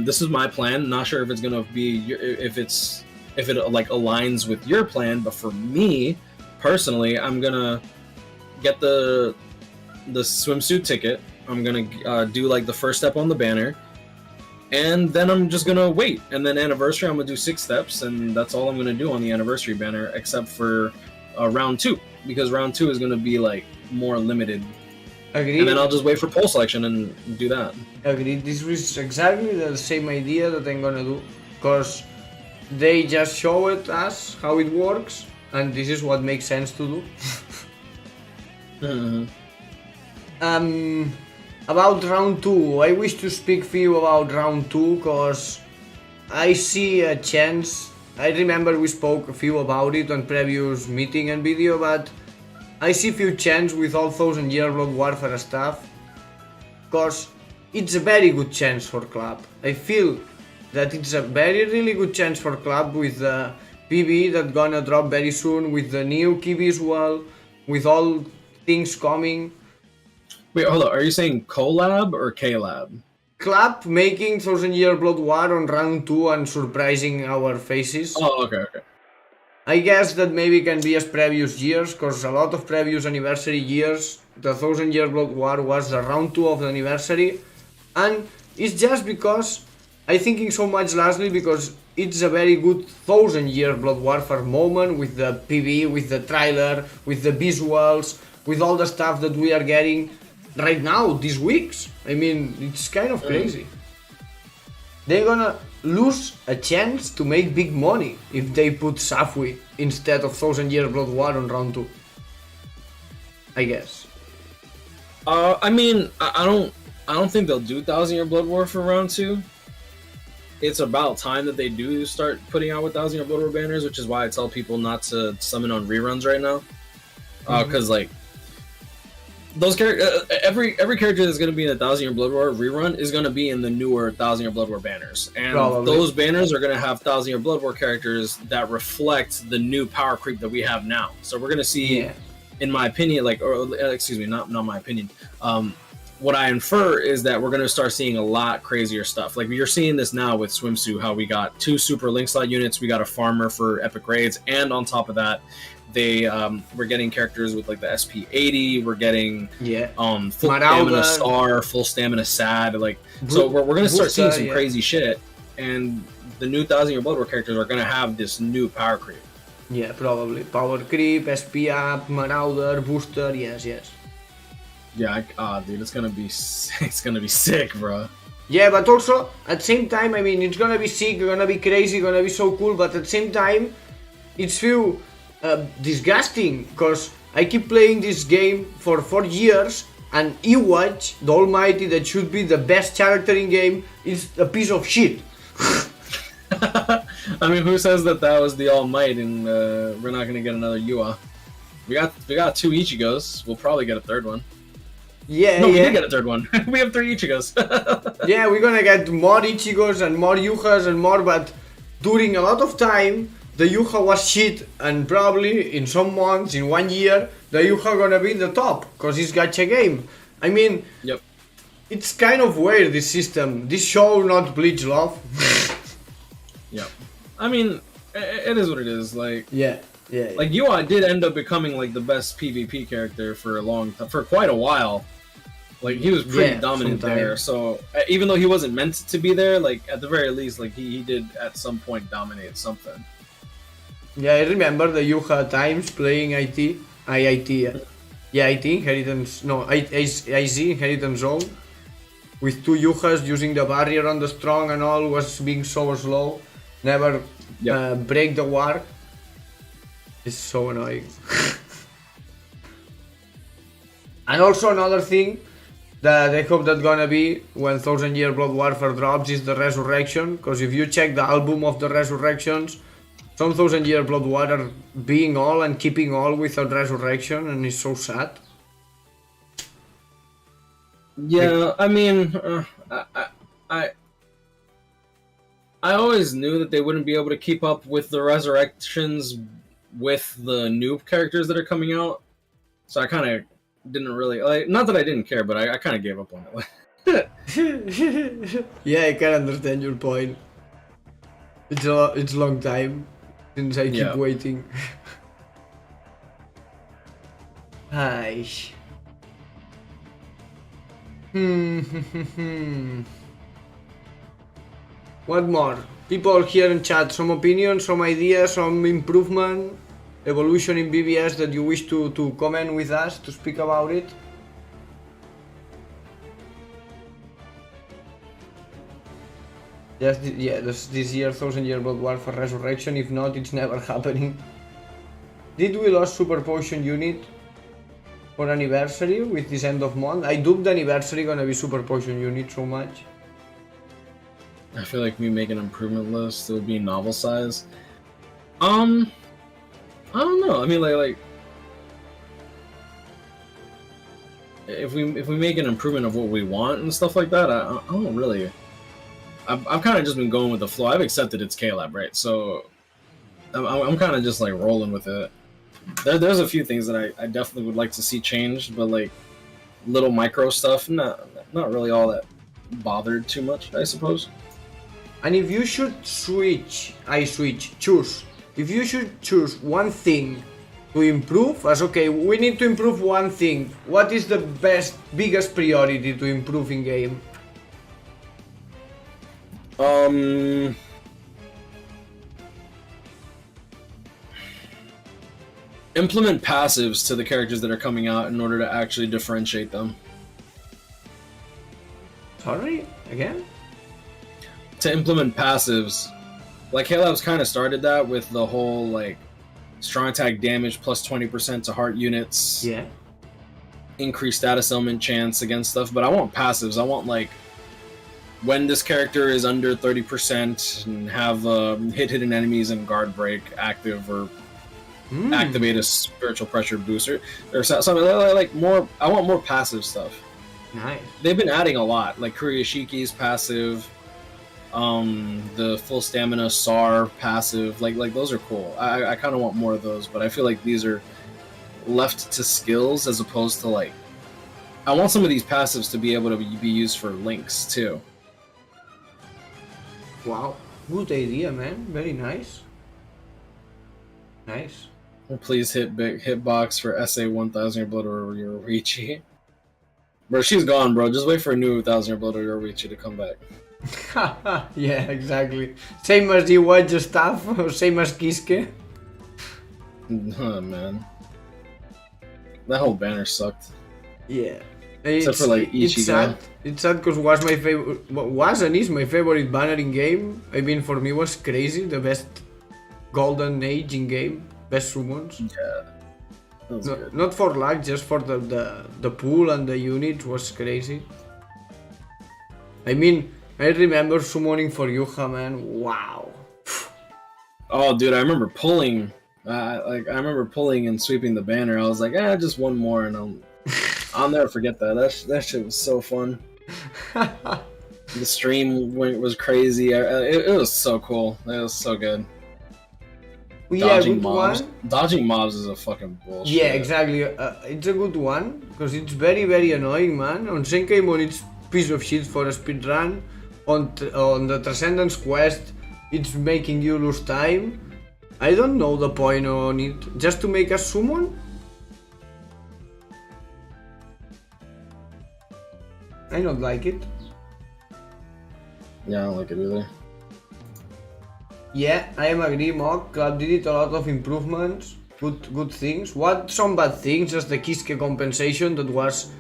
this is my plan. Not sure if it's gonna be, if it's if it like aligns with your plan. But for me personally, I'm gonna get the swimsuit ticket. I'm gonna do like the first step on the banner, and then I'm just gonna wait. And then anniversary, I'm gonna do 6 steps, and that's all I'm gonna do on the anniversary banner, except for round 2, because round 2 is gonna be like more limited. Agreed. And then I'll just wait for poll selection and do that. Agreed. This is exactly the same idea that I'm gonna do, because they just show it us how it works, and this is what makes sense to do. About round 2, I wish to speak for you about round 2, because I see a chance. I remember we spoke a few about it on previous meeting and video, but I see few chance with all 1000 Year Blood Warfare stuff, because it's a very good chance for club. I feel that it's a really good chance for club with the PB that gonna drop very soon, with the new key visual, with all things coming. Wait, hold on. Are you saying collab or KLab? Club making 1000 Year Blood War on round 2 and surprising our faces. Oh, okay. I guess that maybe can be as previous years, because a lot of previous anniversary years, the 1000 Year Blood War was the round 2 of the anniversary, and it's just because I thinking so much lastly because it's a very good 1000 Year Blood Warfare moment with the PV, with the trailer, with the visuals, with all the stuff that we are getting right now, these weeks. I mean, it's kind of crazy. They're gonna lose a chance to make big money if they put Safwi instead of 1000 Year Blood War on round 2. I guess. I mean, I don't think they'll do 1000 Year Blood War for round 2. It's about time that they do start putting out with 1000 Year Blood War banners, which is why I tell people not to summon on reruns right now. Because like those every character that's going to be in a 1000 Year Blood War rerun is going to be in the newer 1000 Year Blood War banners, and those banners are going to have 1000 Year Blood War characters that reflect the new power creep that we have now. So we're going to see, in my opinion, not my opinion. What I infer is that we're going to start seeing a lot crazier stuff. Like you're seeing this now with Swimsuit, how we got 2 super link slot units, we got a farmer for epic raids, and on top of that, we're getting characters with like the SP80. We're getting full stamina Star, full stamina Sad. Like so, we're gonna start seeing some crazy shit, and the new 1000 Year Blood War characters are gonna have this new power creep. Yeah, probably power creep, SP up, Marauder, booster. Yes. Yeah, dude, it's gonna be sick, bro. Yeah, but also at the same time, I mean, it's gonna be sick, gonna be crazy, gonna be so cool. But at the same time, it's feel disgusting, because I keep playing this game for 4 years, and Yhwach, the Almighty, that should be the best character in game, is a piece of shit. I mean, who says that was the All Might and we're not gonna get another Yhwach? We got 2 Ichigos. We'll probably get a 3rd one. We did get a 3rd one. We have 3 Ichigos. Yeah, we're gonna get more Ichigos and more Yhwachs and more, but during a lot of time, the Yhwach was shit, and probably in some months, in 1 year, the Yhwach gonna be in the top, because it's gacha game. I mean, it's kind of weird, this system. This show not Bleach love. Yep. I mean, it is what it is. Like, yeah. Like Yhwach did end up becoming like the best PvP character for quite a while. Like he was pretty dominant there. So even though he wasn't meant to be there, like at the very least, like he did at some point dominate something. Yeah, I remember the Yhwach times playing IIT, Inheritance, no, IZ, Inheritance Zone, with 2 Yhwachs using the barrier on the strong and all, was being so slow, never break the ward. It's so annoying. And also another thing that I hope that's gonna be when 1000 Year Blood Warfare drops is the Resurrection, because if you check the album of the Resurrections, some 1000 Year Blood War are being all and keeping all without Resurrection, and it's so sad. Yeah, I mean, I always knew that they wouldn't be able to keep up with the Resurrections with the new characters that are coming out, so I kind of didn't really like. Not that I didn't care, but I kind of gave up on it. Yeah, I can understand your point. It's a long time. since I keep Yeah. waiting. Hi. What more? People here in chat, some opinions, some ideas, some improvement, evolution in BBS that you wish to comment with us, to speak about it? Yes, yeah, this year, 1000-year Blood War for Resurrection. If not, it's never happening. Did we lose Super Potion unit for anniversary with this end of month? I duped the anniversary gonna be Super Potion unit so much. I feel like we make an improvement list. It would be novel size. I don't know. I mean, like if we make an improvement of what we want and stuff like that, I don't really. I've kind of just been going with the flow. I've accepted it's KLab, right? So I'm kind of just like rolling with it. There's a few things that I definitely would like to see changed, but like little micro stuff, not really all that bothered too much, I suppose. And if you should choose. If you should choose one thing to improve, as okay, we need to improve one thing. What is the biggest priority to improve in game? Implement passives to the characters that are coming out in order to actually differentiate them. Sorry? Again? To implement passives. Like, KLab's kind of started that with the whole, like, strong attack damage plus 20% to heart units. Yeah. Increased status element chance against stuff, but I want passives. I want, like, when this character is under 30% and have hit hidden enemies and guard break active or activate a spiritual pressure booster or something like more. I want more passive stuff. Nice. They've been adding a lot, like Kuriyashiki's passive, the full stamina SAR passive. Like those are cool. I kind of want more of those, but I feel like these are left to skills as opposed to like. I want some of these passives to be able to be used for links too. Wow, good idea, man. Very nice. Nice. Please hit hitbox for SA 1000 Year Blood or Yhwach. Bro, she's gone, bro. Just wait for a new 1000 Year Blood or Yhwach to come back. Yeah, exactly. Same as the Yhwach stuff, or same as Kiske. Oh, man. That whole banner sucked. Yeah. Except for like Ichigo. It's sad because was my favorite, was and is my favorite banner in game. I mean, for me was crazy. The best golden age in game, best summons. Yeah. Not for luck, just for the pool and the unit was crazy. I mean, I remember summoning for Yhwach, man. Wow. Oh, dude, I remember pulling. I remember pulling and sweeping the banner. I was like, just one more, and I'll never forget that. That shit was so fun. The stream was crazy. It was so cool. It was so good. Yeah, Dodging good mobs. one. Dodging mobs is a fucking bullshit. Yeah, exactly. It's a good one because it's very, very annoying, man. On Senkaimon, it's piece of shit for a speedrun. On the Transcendence quest, it's making you lose time. I don't know the point on it. Just to make a summon? I don't like it. Yeah, I don't like it either. Yeah, I am agree, Mok. Club did it a lot of improvements, good things. What some bad things, just the Kiske compensation that was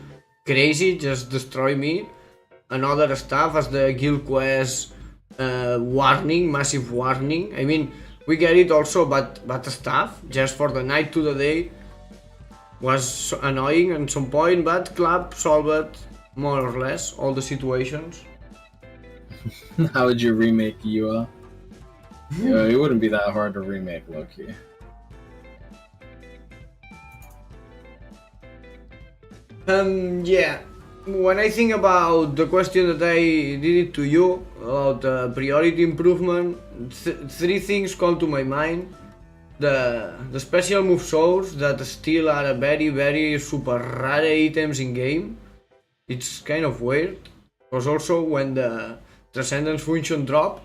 crazy, just destroy me. And other stuff as the guild quest warning, massive warning. I mean, we get it also, but stuff just for the night to the day was annoying at some point. But Club solved more or less all the situations. How would you remake Yhwach? Yeah, it wouldn't be that hard to remake Loki. Yeah. When I think about the question that I did it to you about priority improvement, three things come to my mind. The special move souls that still are a very, very super rare items in game. It's kind of weird, because also when the Transcendence function drop,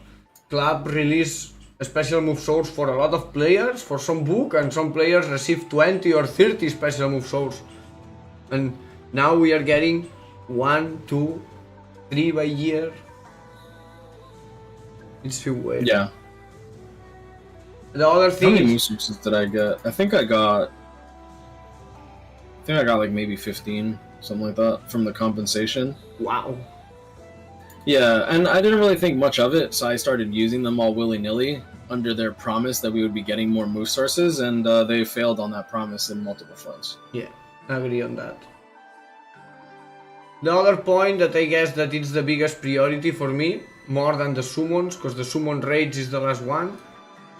Club release special move souls for a lot of players for some book, and some players receive 20 or 30 special move souls. And now we are getting 1, 2, 3 by year. It's few ways. Yeah. The other thing. How many move sources did I get? I think I got like maybe 15, something like that, from the compensation. Wow. Yeah, and I didn't really think much of it, so I started using them all willy-nilly under their promise that we would be getting more move sources, and they failed on that promise in multiple fronts. Yeah, I agree on that. The other point that I guess that it's the biggest priority for me, more than the summons, because the summon rage is the last one,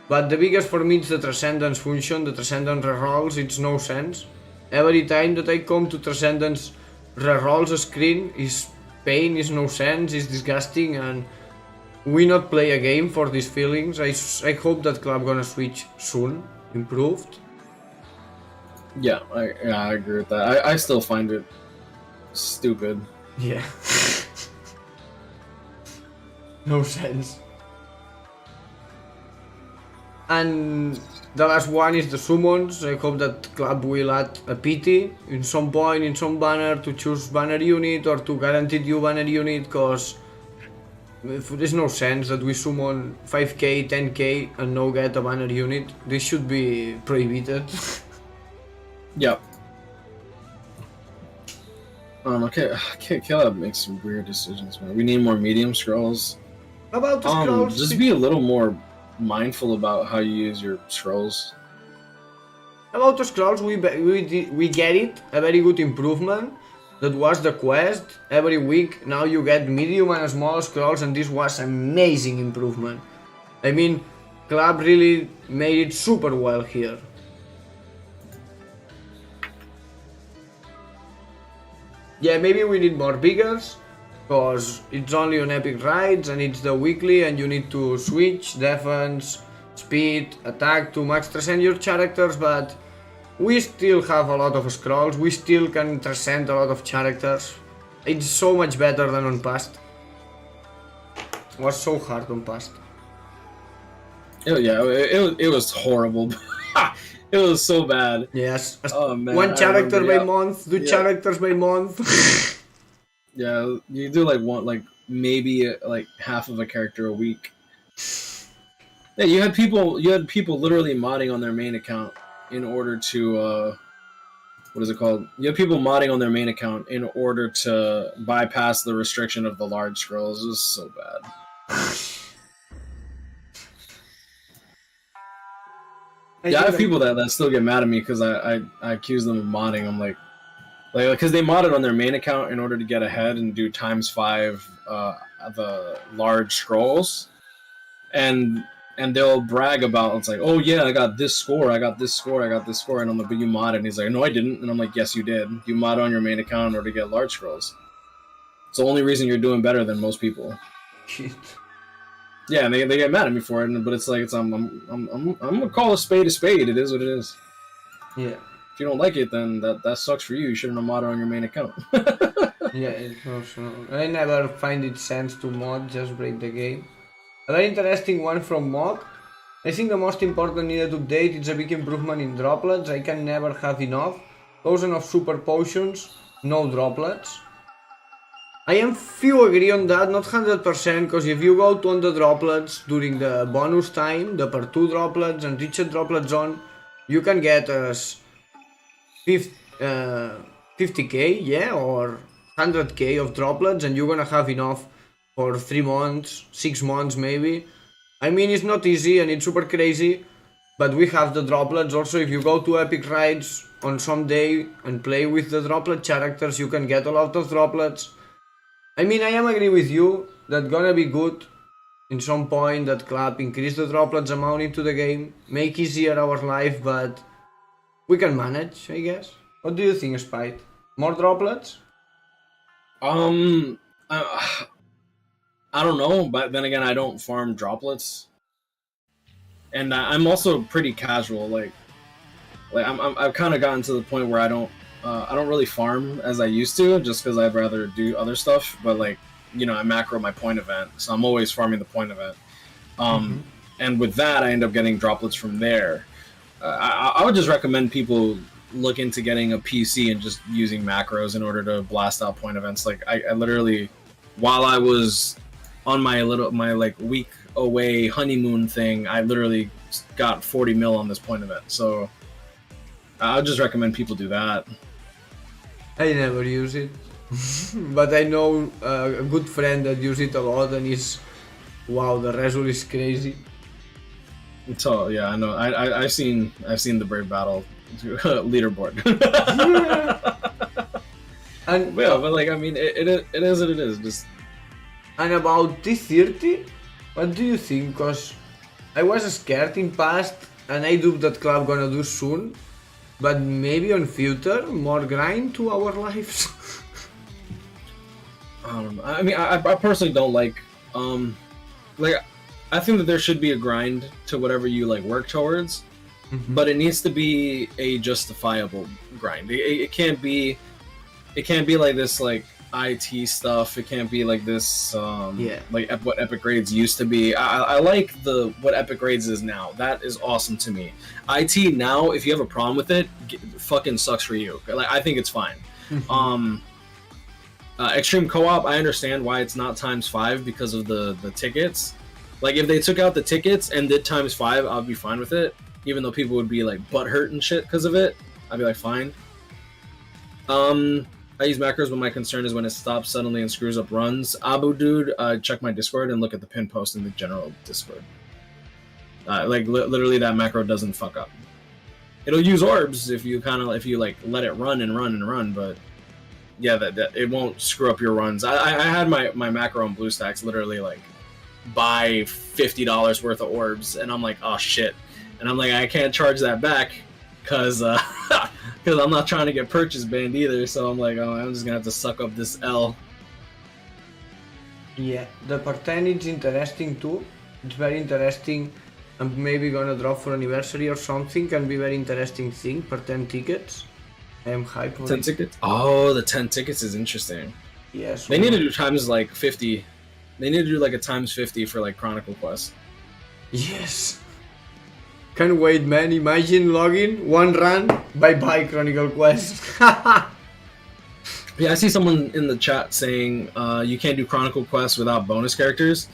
but the biggest for me is the Transcendence function, the Transcendence rerolls. It's no sense. Every time that I come to Transcendence rerolls screen is pain, is no sense, is disgusting, and we not play a game for these feelings. I hope that club gonna switch soon, improved. Yeah, I agree with that. I still find it stupid. Yeah. No sense. And the last one is the summons. I hope that club will add a pity in some point, in some banner, to choose banner unit or to guarantee you banner unit, because there's no sense that we summon 5k, 10k and no get a banner unit. This should be prohibited. Yep. Okay, KLab makes some weird decisions, man. We need more medium scrolls. About the scrolls, just be a little more mindful about how you use your scrolls. About the scrolls, we get it, a very good improvement. That was the quest. Every week now you get medium and small scrolls, and this was amazing improvement. I mean, club really made it super well here. Yeah, maybe we need more biggers, because it's only on epic rides and it's the weekly, and you need to switch defense, speed, attack to max transcend your characters, but we still have a lot of scrolls, we still can transcend a lot of characters. It's so much better than on past. It was so hard on past. It was horrible. It was so bad. Yes. Oh, man, one character by month, two characters by month. Yeah, you do like maybe like half of a character a week. Yeah, you had people literally modding on their main account in order to what is it called? You had people modding on their main account in order to bypass the restriction of the large scrolls. It was so bad. Yeah, I have people that still get mad at me because I accuse them of modding. I'm like because they modded on their main account in order to get ahead and do ×5 the large scrolls, and they'll brag about, it's like, oh yeah, I got this score, and I'm like, but you modded, and he's like, no I didn't, and I'm like, yes you did. You modded on your main account in order to get large scrolls. It's the only reason you're doing better than most people. Yeah, and they get mad at me for it, but it's like I'm gonna call a spade a spade. It is what it is. Yeah. If you don't like it, then that sucks for you. You shouldn't have modded on your main account. Yeah, it's also, I never find it sense to mod, just break the game. A very interesting one from Mog. I think the most important needed update is a big improvement in droplets. I can never have enough. 1000 of super potions, no droplets. I am few agree on that, not 100%, because if you go to on the droplets during the bonus time, the per 2 droplets and reach a droplet zone, you can get us 50k, yeah, or 100k of droplets, and you're gonna have enough for 3 months, 6 months maybe. I mean, it's not easy and it's super crazy, but we have the droplets. Also, if you go to epic rides on some day and play with the droplet characters, you can get a lot of droplets. I mean, I am agree with you that gonna be good in some point that club increase the droplets amount into the game, make easier our life, but we can manage, I guess. What do you think, Spite? More droplets? I don't know, but then again, I don't farm droplets, and I'm also pretty casual. Like I've kind of gotten to the point where I don't really farm as I used to, just because I'd rather do other stuff. But like, you know, I macro my point event, so I'm always farming the point event. and with that, I end up getting droplets from there. I would just recommend people look into getting a PC and just using macros in order to blast out point events. Like I literally, while I was on my like week away honeymoon thing, I literally got 40 mil on this point event. So I would just recommend people do that. I never use it, but I know a good friend that uses it a lot, and wow, the result is crazy. So yeah, I know. I've seen the Brave Battle leaderboard. And but like I mean, it is what it is. Just and about T30, what do you think? Cause I was scared in past, and I do that club gonna do soon, but maybe on future more grind to our lives. I don't know. I mean, I personally don't like I think that there should be a grind to whatever you like work towards, but it needs to be a justifiable grind. It can't be like this like IT stuff. It can't be like this like what Epic Grades used to be. I like what Epic Grades is now. That is awesome to me. IT now, if you have a problem with it, fucking sucks for you. Like I think it's fine. Extreme Co-op, I understand why it's not ×5 because of the tickets. Like if they took out the tickets and did ×5, I'd be fine with it. Even though people would be like butthurt and shit because of it, I'd be like fine. I use macros, but my concern is when it stops suddenly and screws up runs. Abu dude, check my Discord and look at the pin post in the general Discord. Literally that macro doesn't fuck up. It'll use orbs if you like let it run and run and run, but yeah, that it won't screw up your runs. I had my macro on BlueStacks literally like buy $50 worth of orbs, and I'm like, oh shit, and I'm like, I can't charge that back because I'm not trying to get purchase banned either. So I'm like, oh, I'm just gonna have to suck up this L. Yeah, the part 10 is interesting too. It's very interesting. I'm maybe gonna drop for anniversary or something. Can be very interesting thing for 10 tickets. I am hyped for 10 tickets? Oh, the 10 tickets is interesting. Yes. They need to do times like 50. They need to do like a ×50 for like Chronicle Quest. Yes. Can't wait, man. Imagine logging, one run, bye-bye Chronicle Quest. Yeah, I see someone in the chat saying you can't do Chronicle Quest without bonus characters.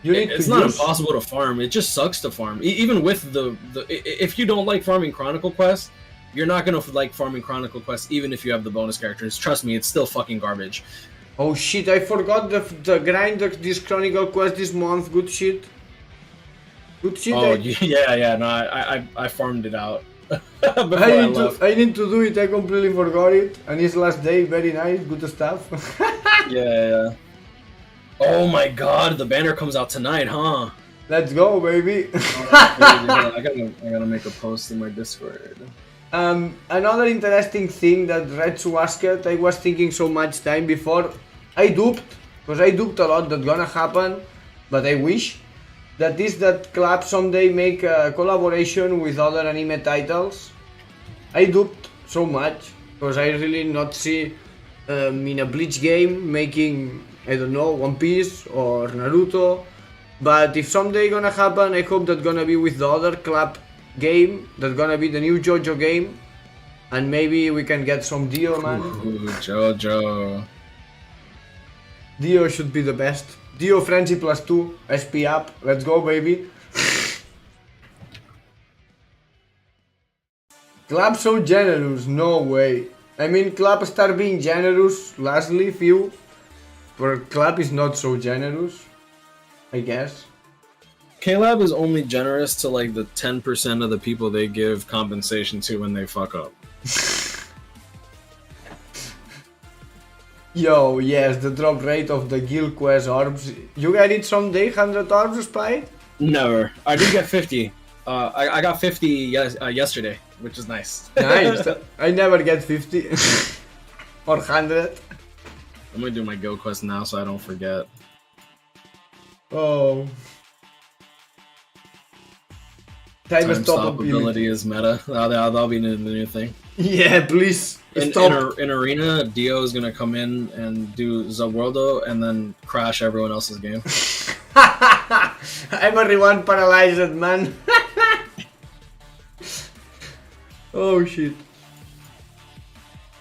It's not impossible to farm. It just sucks to farm. Even with if you don't like farming Chronicle Quest, you're not gonna like farming Chronicle Quest even if you have the bonus characters. Trust me, it's still fucking garbage. Oh shit! I forgot the grind this Chronicle Quest this month. Good shit. Good shit. Oh yeah. No, I farmed it out. I need to do it. I completely forgot it. And it's last day. Very nice. Good stuff. Yeah. Oh my god, the banner comes out tonight, huh? Let's go, baby. I gotta make a post in my Discord. Another interesting thing that Retsu asked, I was thinking so much time before. I duped, because I duped a lot that's gonna happen, but I wish that club someday make a collaboration with other anime titles. I duped so much, because I really not see in a Bleach game making, I don't know, One Piece or Naruto. But if someday gonna happen, I hope that gonna be with the other club game, that's gonna be the new JoJo game, and maybe we can get some Dio, man. Ooh, JoJo. Dio should be the best. Dio Frenzy +2, SP up, let's go, baby. Club so generous, no way. I mean, club start being generous lastly, few, but club is not so generous, I guess. KLab is only generous to like the 10% of the people they give compensation to when they fuck up. Yo, yes, the drop rate of the guild quest orbs. You get it someday, 100 orbs, Spite? Never. I did get 50. I got 50 yesterday, which is nice. Nice. I never get 50 or 100. I'm gonna do my guild quest now so I don't forget. Oh. Time stop ability is meta. That'll be the new thing. Yeah, please. In Arena, Dio is gonna come in and do Zaworldo and then crash everyone else's game. Everyone paralyzed, man. Oh shit.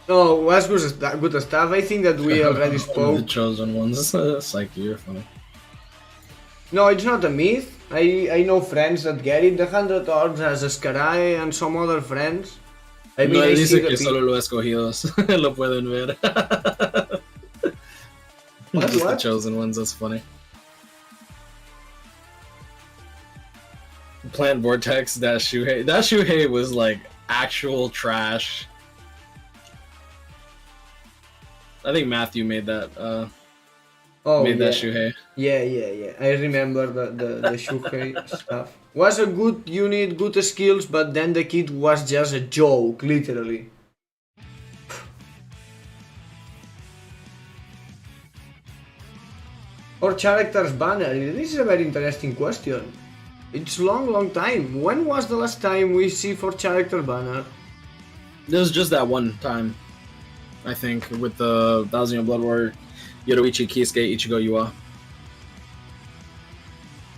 No, was good stuff. I think that we already spoke. The chosen ones. Psyche, you're funny. No, it's not a myth. I know friends that get it. The 100 Orbs has Scarai and some other friends. I mean, No, I dice see que the solo los escogidos lo pueden ver. What, Just the what? chosen ones, that's funny. Plant Vortex, that Shuhei. That Shuhei was like actual trash. I think Matthew made that made that Shuhei. Yeah. I remember the Shuhei stuff. Was a good unit, good skills, but then the kid was just a joke, literally. Or characters banner. This is a very interesting question. It's long time. When was the last time we see for character banner? There was just that one time, I think, with the 1000 Blood War, Yoruichi, Kisuke, Ichigo, Yhwach.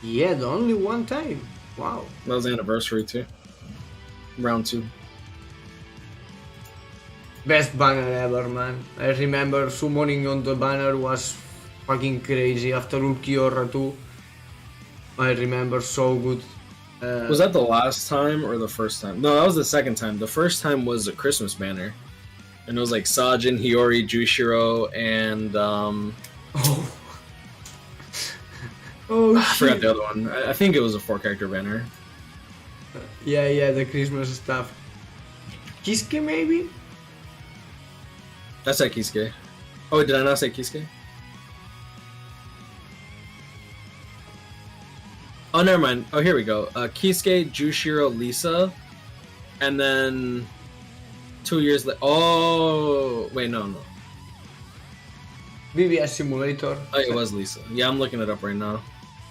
Yeah, the only one time. Wow. That was the anniversary too. Round 2. Best banner ever, man. I remember summoning on the banner was fucking crazy after Anni R2. I remember so good. Was that the last time or the first time? No, that was the second time. The first time was a Christmas banner. And it was like Sajin, Hiyori, Jushiro, and Oh I forgot the other one. I think it was a 4-character banner. Yeah, the Christmas stuff. Kisuke maybe? I said Kisuke. Oh, did I not say Kisuke? Oh, never mind. Oh, here we go. Kisuke, Jushiro, Lisa, and then 2 years later. Oh, wait, no. BBS Simulator. Oh, it was Lisa. Yeah, I'm looking it up right now.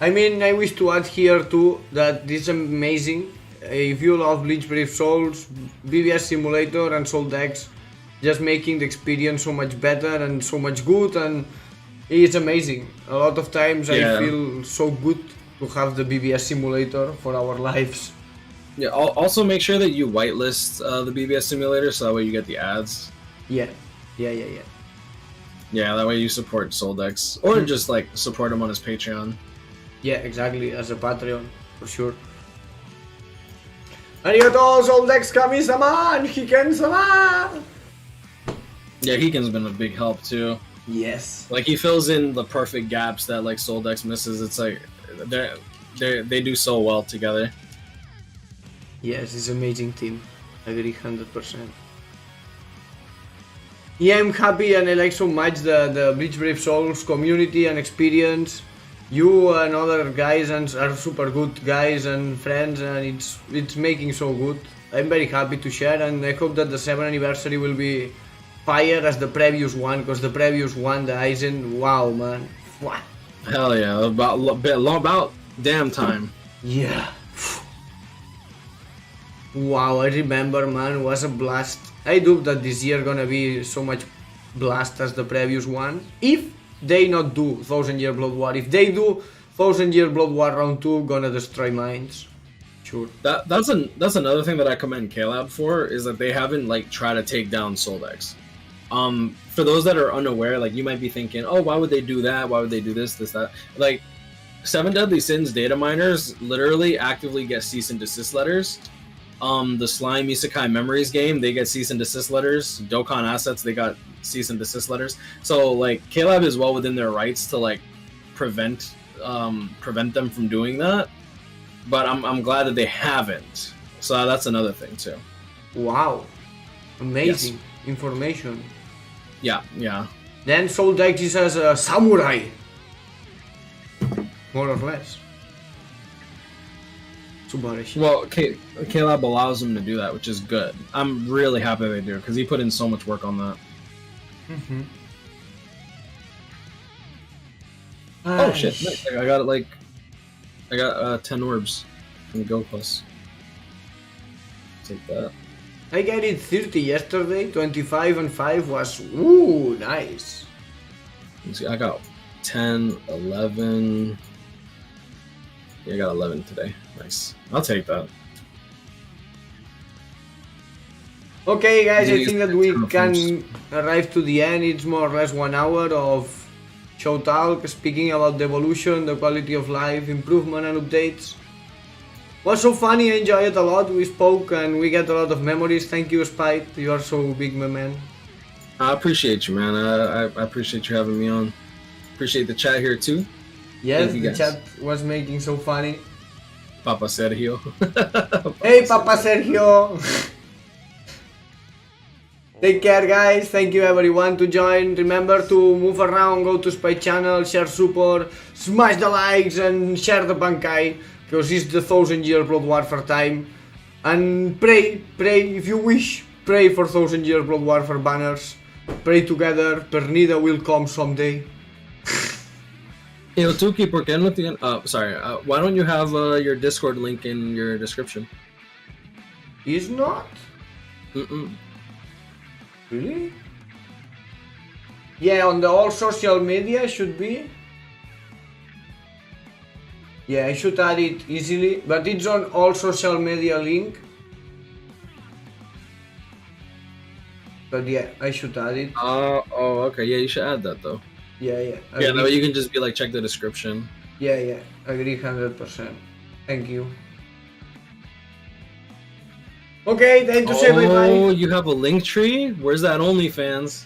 I mean, I wish to add here too that this is amazing. If you love Bleach Brave Souls, BBS Simulator and Soul Decks, just making the experience so much better and so much good, and it's amazing. A lot of times I feel so good to have the BBS Simulator for our lives. Yeah, also make sure that you whitelist the BBS Simulator so that way you get the ads. Yeah. Yeah, that way you support Soldex. Or just like support him on his Patreon. Yeah, exactly, as a Patreon, for sure. Arigato, Soldex Kami-sama and Hiken-sama! Yeah, Hiken's been a big help too. Yes. Like he fills in the perfect gaps that like Soldex misses. It's like they do so well together. Yes, it's an amazing team. I agree 100%. Yeah, I'm happy and I like so much the Bleach Brave Souls community and experience. You and other guys are super good guys and friends, and it's making so good. I'm very happy to share, and I hope that the 7th anniversary will be fire as the previous one, because the previous one, the Aizen, wow, man. What? Hell yeah, about damn time. Yeah. Wow, I remember, man, it was a blast. I hope that this year gonna be so much blast as the previous one. If they not do 1000 Year Blood War, if they do 1000 Year Blood War round 2, gonna destroy minds. Sure. That's another thing that I commend KLab for, is that they haven't like tried to take down Soldex. For those that are unaware, like you might be thinking, oh, why would they do that? Why would they do this, that? Like 7 Deadly Sins data miners literally actively get cease and desist letters. The Slime Isekai Memories game, they get cease and desist letters. Dokkan Assets, they got cease and desist letters. So like KLab is well within their rights to like prevent them from doing that. But I'm glad that they haven't. So that's another thing too. Wow. Amazing information. Yeah. Then Soldex is as a samurai. More or less. Well, KLab allows him to do that, which is good. I'm really happy they do, because he put in so much work on that. Mm-hmm. Oh shit! Nice. I got it. I got 10 orbs from Go Plus. Take that. I got it 30 yesterday. 25 and 5 was nice. Let's see, I got 10, 11. I got 11 today. Nice. I'll take that. Okay, guys, I think that we can arrive to the end. It's more or less 1 hour of show talk, speaking about the evolution, the quality of life, improvement and updates. Was so funny, I enjoyed it a lot. We spoke and we get a lot of memories. Thank you, Spite. You are so big, my man. I appreciate you, man. I appreciate you having me on. Appreciate the chat here too. Yes, the chat was making so funny. Papa Sergio. Hey, Papa Sergio. Take care, guys. Thank you everyone to join. Remember to move around, go to Spite channel, share support, smash the likes and share the Bankai, because it's the 1000-year Blood Warfare time. And pray if you wish. Pray for 1000-year Blood Warfare banners. Pray together. Pernida will come someday. Yo, Tuki, ¿por qué no tienen? Sorry. Why don't you have your Discord link in your description? Is not? Mm-mm. Really? Yeah, on the all social media should be. Yeah, I should add it easily, but it's on all social media link. But yeah, I should add it. Oh, okay. Yeah, you should add that though. Yeah. Yeah, no, you can just be like, check the description. Yeah. Agree 100%. Thank you. Okay, time to say bye-bye. Oh, you have a link tree? Where's that OnlyFans?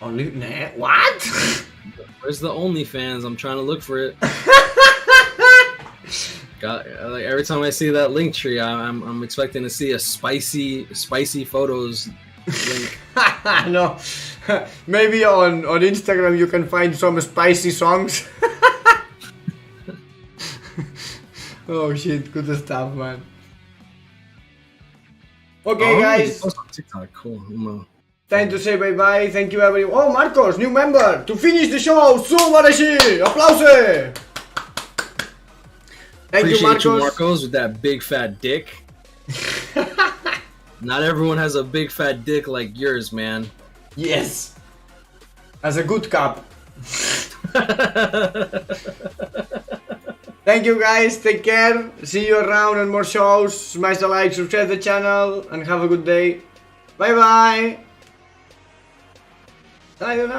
Only nah, what? Where's the OnlyFans? I'm trying to look for it. Like every time I see that link tree, I'm expecting to see a spicy photos link. No, maybe on Instagram you can find some spicy songs. Oh shit, good stuff, man. Okay, guys. TikTok, cool. Time to say bye-bye. Thank you, everyone. Oh, Marcos, new member. To finish the show, Subarashi. Applause. Thank you, Marcos, with that big fat dick. Not everyone has a big fat dick like yours, man. Yes. As a good cop. Thank you, guys. Take care. See you around on more shows. Smash the like, subscribe to the channel, and have a good day. Bye-bye. Sayonara.